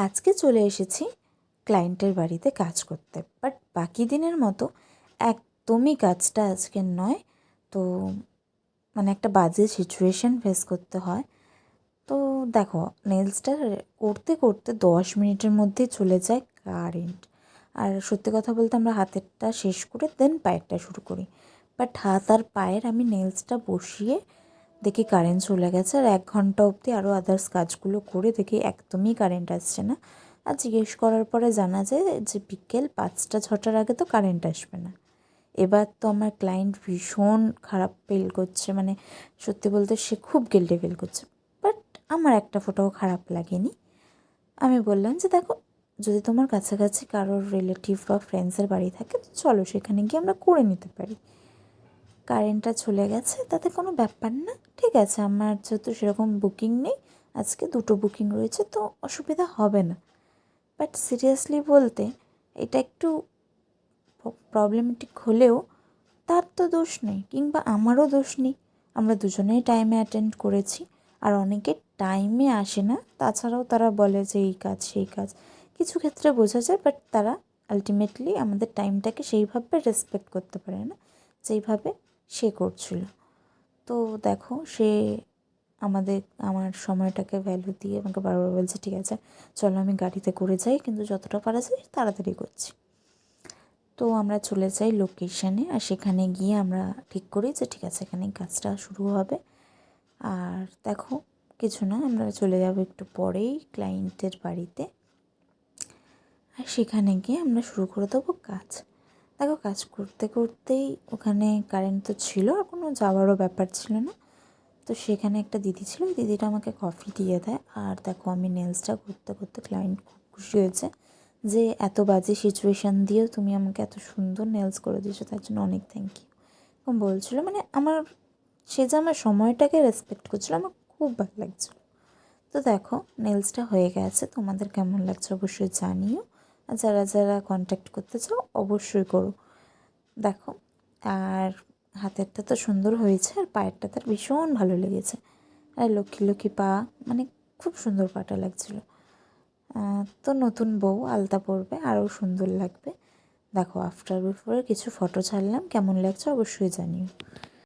আজকে চলে এসেছি ক্লায়েন্টের বাড়িতে কাজ করতে, বাট বাকি দিনের মতো একদমই কাজটা আজকের নয়। তো মানে একটা বাজে সিচুয়েশান ফেস করতে হয়। তো দেখো, নেলসটা করতে করতে 10 মিনিটের মধ্যে চলে যায় কারেন্ট। আর সত্যি কথা বলতে আমরা হাতেরটা শেষ করে দেন পায়েরটা শুরু করি। বাট হাত আর পায়ের আমি নেলসটা বসিয়ে দেখি কারেন্ট চলে গেছে। আর 1 ঘন্টা অবধি আরও আদার্স কাজগুলো করে দেখি একদমই কারেন্ট আসছে না। আর জিজ্ঞেস করার পরে জানা যায় যে বিকেল 5টা-6টার আগে তো কারেন্ট আসবে না। এবার তো আমার ক্লায়েন্ট ভীষণ খারাপ ফিল করছে, মানে সত্যি বলতে সে খুব গিল্টি ফিল করছে। বাট আমার একটা ফোঁটাও খারাপ লাগেনি। আমি বললাম যে দেখো, যদি তোমার কাছাকাছি কারোর রিলেটিভ বা ফ্রেন্ডসের বাড়ি থাকে তো চলো সেখানে গিয়ে আমরা করে নিতে পারি। কারেন্টটা চলে গেছে তাতে কোনো ব্যাপার না, ঠিক আছে, আমার যেহেতু সেরকম বুকিং নেই, আজকে 2টো বুকিং রয়েছে তো অসুবিধা হবে না। বাট সিরিয়াসলি বলতে এটা একটু প্রবলেমেটিক হলেও তার তো দোষ নেই, কিংবা আমারও দোষ নেই। আমরা দুজনেই টাইমে অ্যাটেন্ড করেছি। আর অনেকে টাইমে আসে না, তাছাড়াও তারা বলে যে এই কাজ সেই কাজ, কিছু ক্ষেত্রে বোঝা যায়। বাট তারা আলটিমেটলি আমাদের টাইমটাকে সেইভাবে রেসপেক্ট করতে পারে না যেইভাবে সে করছিল। তো দেখো, সে আমার সময়টাকে ভ্যালু দিয়ে আমাকে বারবার বলছে ঠিক আছে চলো আমি গাড়িতে করে যাই, কিন্তু যতটা পারা যায় তাড়াতাড়ি করছি। তো আমরা চলে যাই লোকেশানে, আর সেখানে গিয়ে আমরা ঠিক করি যে ঠিক আছে এখানেই কাজটা শুরু হবে। আর দেখো, কিছু না, আমরা চলে যাব একটু পরেই ক্লায়েন্টের বাড়িতে। আর সেখানে গিয়ে আমরা শুরু করে দেবো কাজ। দেখো, কাজ করতে করতেই ওখানে কারেন্ট তো ছিল, আর কোনো যাওয়ারও ব্যাপার ছিল না। তো সেখানে একটা দিদি ছিল, ওই দিদিটা আমাকে কফি দিয়ে দেয়। আর দেখো, আমি নেলসটা করতে করতে ক্লায়েন্ট খুব খুশি হয়েছে যে এত বাজে সিচুয়েশান দিয়েও তুমি আমাকে এত সুন্দর নেলস করে দিয়েছো, তার জন্য অনেক থ্যাংক ইউ। এরকম বলছিলো, মানে সে যে আমার সময়টাকে রেসপেক্ট করছিলো, আমার খুব ভালো লাগছিলো। তো দেখো, নেলসটা হয়ে গেছে, তোমাদের কেমন লাগছে অবশ্যই জানিও। আর যারা যারা কন্ট্যাক্ট করতে চাও অবশ্যই করো। দেখো, আর হাতেরটা তো সুন্দর হয়েছে, আর পায়েরটা তার ভীষণ ভালো লেগেছে। আর লক্ষ্মী লক্ষ্মী পা, মানে খুব সুন্দর পাটা লাগছিলো। তো নতুন বউ আলতা পরবে, আরও সুন্দর লাগবে। দেখো, আফটার বিফোরের কিছু ফটো ছাড়লাম, কেমন লাগছে অবশ্যই জানিও।